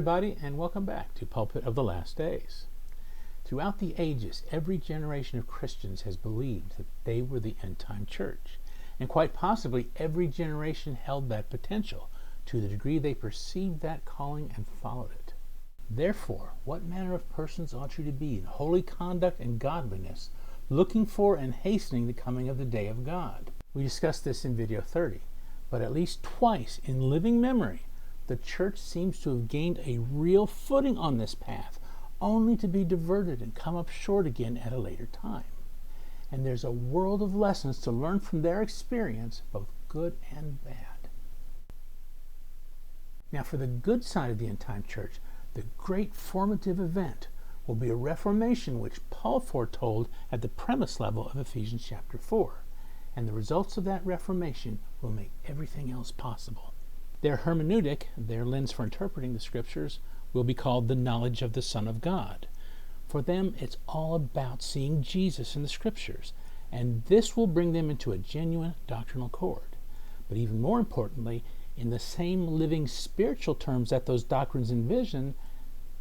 everybody, and welcome back to Pulpit of the Last Days. Throughout the ages, every generation of Christians has believed that they were the end-time church, and quite possibly every generation held that potential to the degree they perceived that calling and followed it. Therefore, what manner of persons ought you to be in holy conduct and godliness, looking for and hastening the coming of the day of God? We discussed this in video 30, but at least twice in living memory, the church seems to have gained a real footing on this path, only to be diverted and come up short again at a later time. And there's a world of lessons to learn from their experience, both good and bad. Now, for the good side of the end-time church, the great formative event will be a reformation which Paul foretold at the premise level of Ephesians chapter 4. And the results of that reformation will make everything else possible. Their hermeneutic, their lens for interpreting the Scriptures, will be called the knowledge of the Son of God. For them, it's all about seeing Jesus in the Scriptures, and this will bring them into a genuine doctrinal accord. But even more importantly, in the same living spiritual terms that those doctrines envision,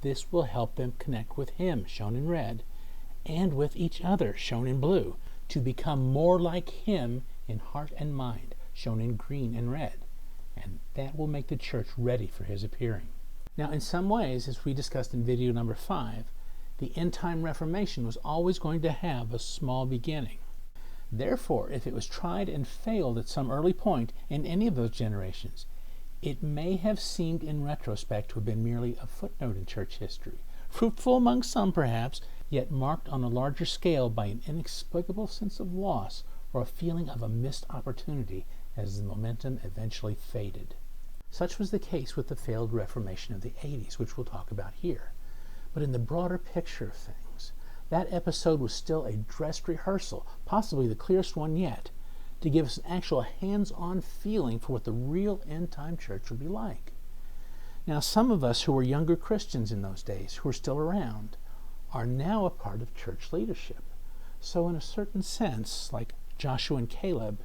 this will help them connect with Him, shown in red, and with each other, shown in blue, to become more like Him in heart and mind, shown in green and red. And that will make the church ready for His appearing. Now, in some ways, as we discussed in video number 5, the end-time reformation was always going to have a small beginning. Therefore, if it was tried and failed at some early point in any of those generations, it may have seemed in retrospect to have been merely a footnote in church history, fruitful among some perhaps, yet marked on a larger scale by an inexplicable sense of loss or a feeling of a missed opportunity as the momentum eventually faded. Such was the case with the failed Reformation of the 80s, which we'll talk about here. But in the broader picture of things, that episode was still a dress rehearsal, possibly the clearest one yet, to give us an actual hands-on feeling for what the real end-time church would be like. Now, some of us who were younger Christians in those days, who are still around, are now a part of church leadership. So in a certain sense, like Joshua and Caleb,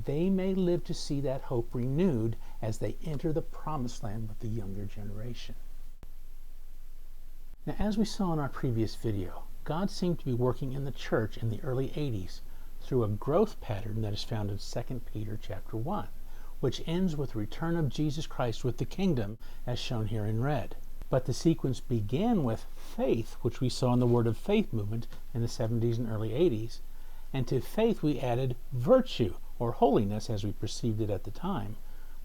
they may live to see that hope renewed as they enter the promised land with the younger generation. Now, as we saw in our previous video, God seemed to be working in the church in the early 80s through a growth pattern that is found in 2 Peter chapter 1, which ends with the return of Jesus Christ with the kingdom, as shown here in red. But the sequence began with faith, which we saw in the Word of Faith movement in the 70s and early 80s, and to faith we added virtue, or holiness as we perceived it at the time,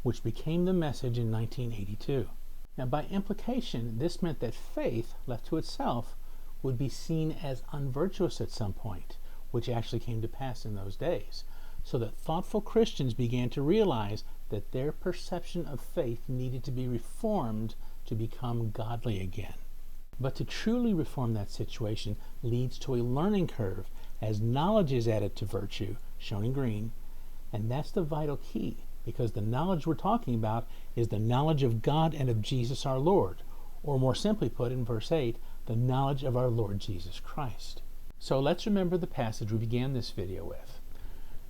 which became the message in 1982. Now, by implication, this meant that faith, left to itself, would be seen as unvirtuous at some point, which actually came to pass in those days, so that thoughtful Christians began to realize that their perception of faith needed to be reformed to become godly again. But to truly reform that situation leads to a learning curve as knowledge is added to virtue, shown in green, and that's the vital key, because the knowledge we're talking about is the knowledge of God and of Jesus our Lord, or more simply put in verse 8, the knowledge of our Lord Jesus Christ. So let's remember the passage we began this video with.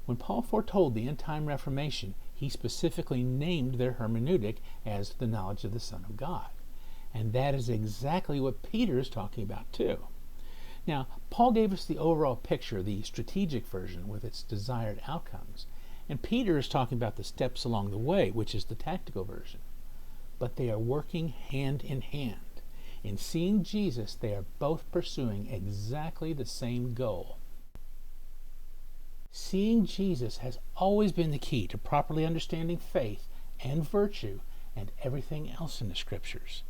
When Paul foretold the end-time reformation, he specifically named their hermeneutic as the knowledge of the Son of God. And that is exactly what Peter is talking about too. Now, Paul gave us the overall picture, the strategic version with its desired outcomes. And Peter is talking about the steps along the way, which is the tactical version. But they are working hand in hand. In seeing Jesus, they are both pursuing exactly the same goal. Seeing Jesus has always been the key to properly understanding faith and virtue and everything else in the Scriptures.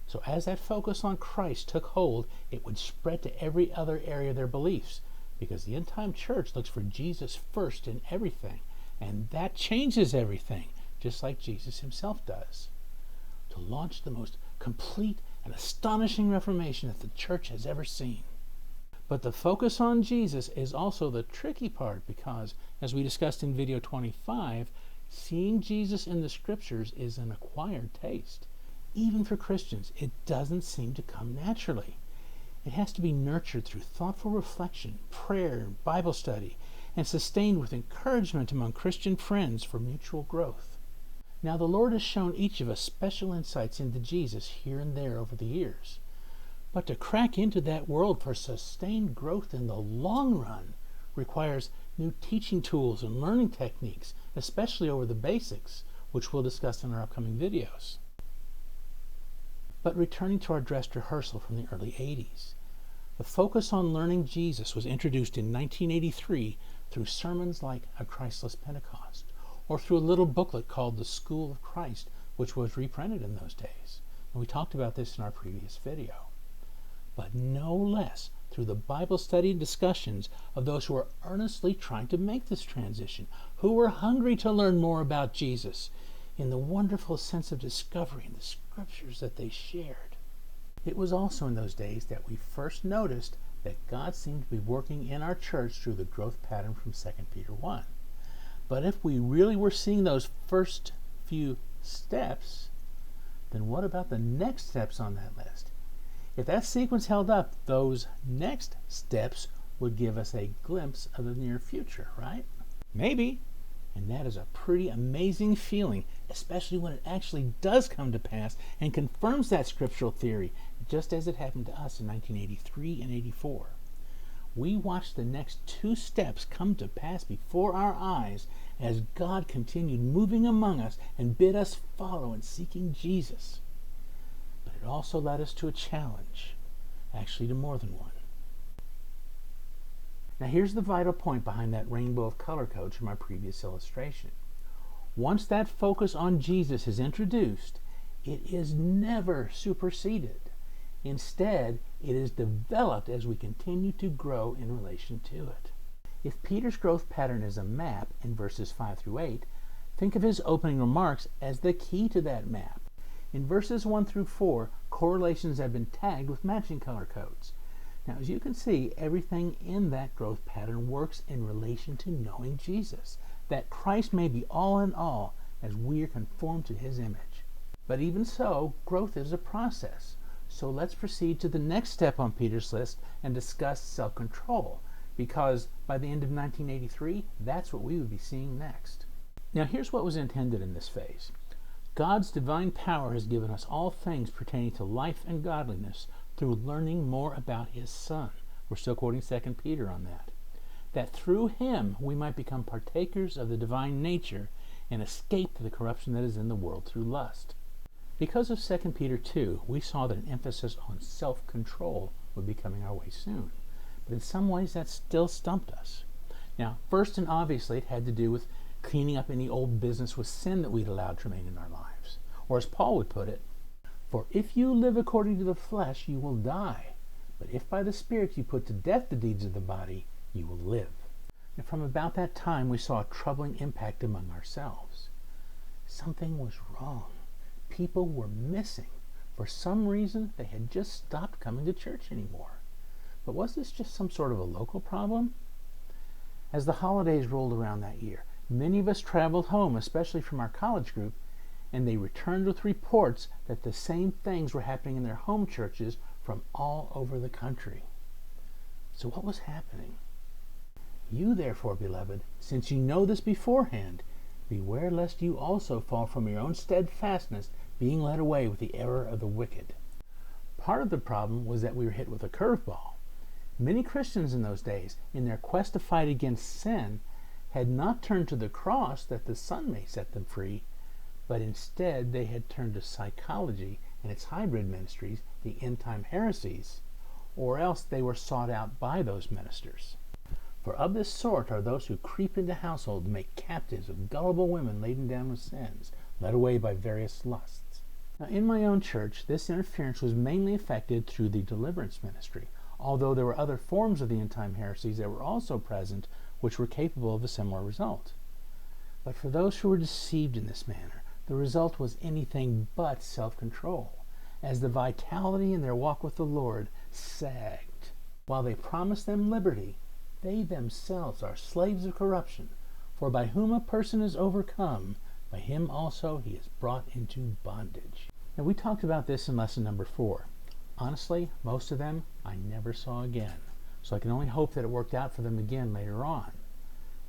So as that focus on Christ took hold, it would spread to every other area of their beliefs, because the end-time church looks for Jesus first in everything, and that changes everything, just like Jesus himself does, to launch the most complete and astonishing reformation that the church has ever seen. But the focus on Jesus is also the tricky part because, as we discussed in video 25, seeing Jesus in the Scriptures is an acquired taste. Even for Christians, it doesn't seem to come naturally. It has to be nurtured through thoughtful reflection, prayer, Bible study, and sustained with encouragement among Christian friends for mutual growth. Now, the Lord has shown each of us special insights into Jesus here and there over the years. But to crack into that world for sustained growth in the long run requires new teaching tools and learning techniques, especially over the basics, which we'll discuss in our upcoming videos. But returning to our dress rehearsal from the early 80s, the focus on learning Jesus was introduced in 1983 through sermons like A Christless Pentecost, or through a little booklet called The School of Christ, which was reprinted in those days. And we talked about this in our previous video. But no less through the Bible study and discussions of those who are earnestly trying to make this transition, who were hungry to learn more about Jesus, in the wonderful sense of discovery in the scriptures that they shared. It was also in those days that we first noticed that God seemed to be working in our church through the growth pattern from 2 Peter 1. But if we really were seeing those first few steps, then what about the next steps on that list? If that sequence held up, those next steps would give us a glimpse of the near future, right? Maybe. And that is a pretty amazing feeling, especially when it actually does come to pass and confirms that scriptural theory, just as it happened to us in 1983 and 84. We watched the next two steps come to pass before our eyes as God continued moving among us and bid us follow in seeking Jesus. But it also led us to a challenge, actually to more than one. Now here's the vital point behind that rainbow of color codes from my previous illustration. Once that focus on Jesus is introduced, it is never superseded. Instead, it is developed as we continue to grow in relation to it. If Peter's growth pattern is a map in verses 5 through 8, think of his opening remarks as the key to that map. In verses 1 through 4, correlations have been tagged with matching color codes. Now, as you can see, everything in that growth pattern works in relation to knowing Jesus, that Christ may be all in all as we are conformed to his image. But even so, growth is a process. So let's proceed to the next step on Peter's list and discuss self-control, because by the end of 1983, that's what we would be seeing next. Now, here's what was intended in this phase. God's divine power has given us all things pertaining to life and godliness through learning more about his Son. We're still quoting 2 Peter on that. That through him we might become partakers of the divine nature and escape the corruption that is in the world through lust. Because of 2 Peter 2, we saw that an emphasis on self-control would be coming our way soon. But in some ways that still stumped us. Now, first and obviously, it had to do with cleaning up any old business with sin that we'd allowed to remain in our lives. Or as Paul would put it, for if you live according to the flesh, you will die. But if by the Spirit you put to death the deeds of the body, you will live. And from about that time, we saw a troubling impact among ourselves. Something was wrong. People were missing. For some reason, they had just stopped coming to church anymore. But was this just some sort of a local problem? As the holidays rolled around that year, many of us traveled home, especially from our college group, and they returned with reports that the same things were happening in their home churches from all over the country. So what was happening? You therefore, beloved, since you know this beforehand, beware lest you also fall from your own steadfastness, being led away with the error of the wicked. Part of the problem was that we were hit with a curveball. Many Christians in those days, in their quest to fight against sin, had not turned to the cross that the Son may set them free, but instead they had turned to psychology and its hybrid ministries, the end-time heresies, or else they were sought out by those ministers. For of this sort are those who creep into households and make captives of gullible women laden down with sins, led away by various lusts. Now, in my own church, this interference was mainly effected through the deliverance ministry, although there were other forms of the end-time heresies that were also present, which were capable of a similar result. But for those who were deceived in this manner, the result was anything but self-control, as the vitality in their walk with the Lord sagged. While they promised them liberty, they themselves are slaves of corruption, for by whom a person is overcome, by him also he is brought into bondage. And we talked about this in lesson number 4. Honestly, most of them I never saw again, so I can only hope that it worked out for them again later on.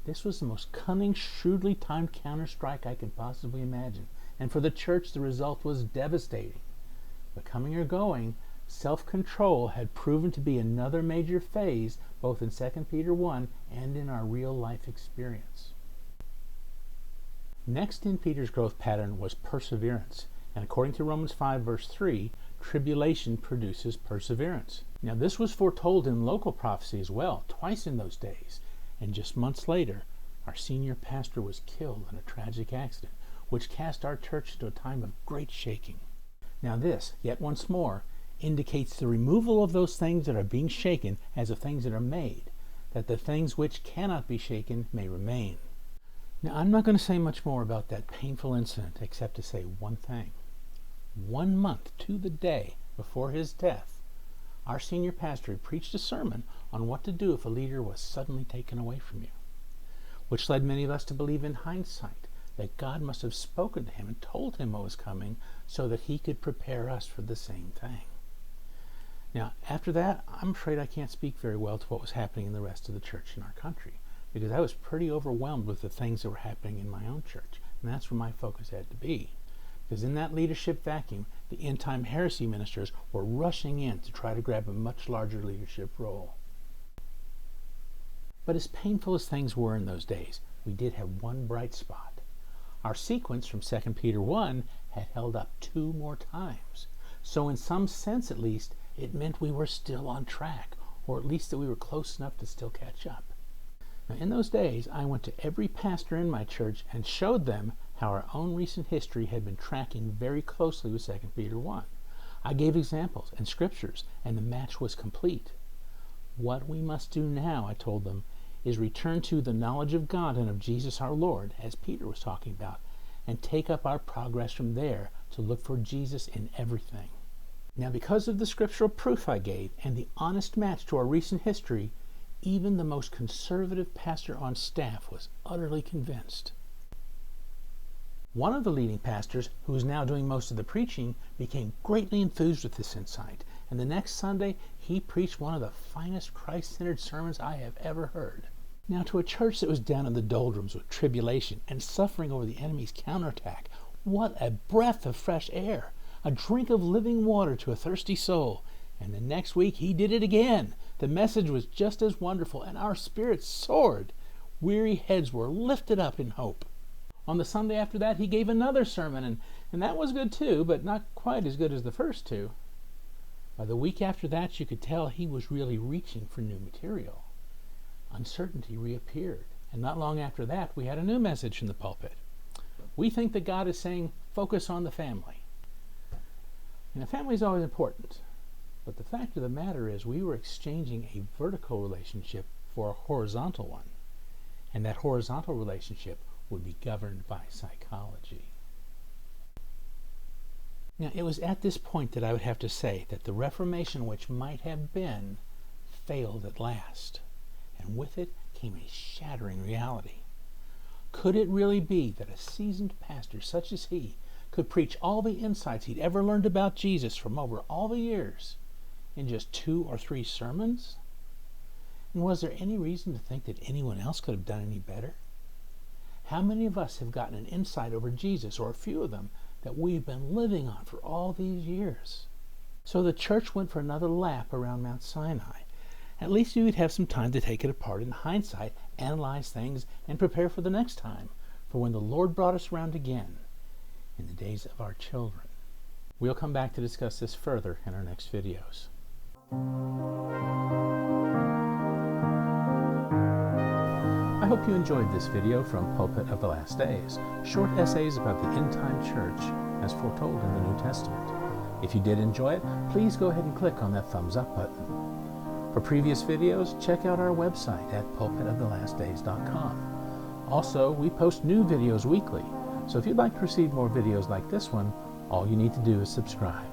This was the most cunning, shrewdly timed counter-strike I could possibly imagine, and for the church the result was devastating. But coming or going, self-control had proven to be another major phase both in 2 Peter 1 and in our real-life experience. Next in Peter's growth pattern was perseverance, and according to Romans 5 verse 3, tribulation produces perseverance. Now this was foretold in local prophecy as well, twice in those days, and just months later, our senior pastor was killed in a tragic accident, which cast our church into a time of great shaking. Now this, yet once more, indicates the removal of those things that are being shaken as of things that are made, that the things which cannot be shaken may remain. Now I'm not going to say much more about that painful incident except to say one thing. 1 month to the day before his death, our senior pastor preached a sermon on what to do if a leader was suddenly taken away from you, which led many of us to believe in hindsight that God must have spoken to him and told him what was coming so that he could prepare us for the same thing. Now, after that, I'm afraid I can't speak very well to what was happening in the rest of the church in our country, because I was pretty overwhelmed with the things that were happening in my own church, and that's where my focus had to be. Because in that leadership vacuum, the end-time heresy ministers were rushing in to try to grab a much larger leadership role. But as painful as things were in those days, we did have one bright spot. Our sequence from 2 Peter 1 had held up 2 more times. So in some sense at least, it meant we were still on track, or at least that we were close enough to still catch up. Now, in those days, I went to every pastor in my church and showed them how our own recent history had been tracking very closely with 2 Peter 1. I gave examples and scriptures, and the match was complete. What we must do now, I told them, is return to the knowledge of God and of Jesus our Lord, as Peter was talking about, and take up our progress from there to look for Jesus in everything. Now, because of the scriptural proof I gave and the honest match to our recent history, even the most conservative pastor on staff was utterly convinced. One of the leading pastors, who is now doing most of the preaching, became greatly enthused with this insight, and the next Sunday he preached one of the finest Christ-centered sermons I have ever heard. Now, to a church that was down in the doldrums with tribulation and suffering over the enemy's counterattack, what a breath of fresh air, a drink of living water to a thirsty soul. And the next week he did it again. The message was just as wonderful, and our spirits soared. Weary heads were lifted up in hope. On the Sunday after that, he gave another sermon, and that was good too, but not quite as good as the first 2. By the week after that, you could tell he was really reaching for new material. Uncertainty reappeared, and not long after that, we had a new message from the pulpit. We think that God is saying, focus on the family. And the family is always important, but the fact of the matter is we were exchanging a vertical relationship for a horizontal one, and that horizontal relationship would be governed by psychology. Now, it was at this point that I would have to say that the Reformation which might have been failed at last, and with it came a shattering reality. Could it really be that a seasoned pastor such as he could preach all the insights he'd ever learned about Jesus from over all the years in just 2 or 3 sermons? And was there any reason to think that anyone else could have done any better? How many of us have gotten an insight over Jesus, or a few of them, that we've been living on for all these years? So the church went for another lap around Mount Sinai. At least we would have some time to take it apart in hindsight, analyze things, and prepare for the next time, for when the Lord brought us around again, in the days of our children. We'll come back to discuss this further in our next videos. I hope you enjoyed this video from Pulpit of the Last Days, short essays about the end-time church as foretold in the New Testament. If you did enjoy it, please go ahead and click on that thumbs up button. For previous videos, check out our website at pulpitofthelastdays.com. Also, we post new videos weekly, so if you'd like to receive more videos like this one, all you need to do is subscribe.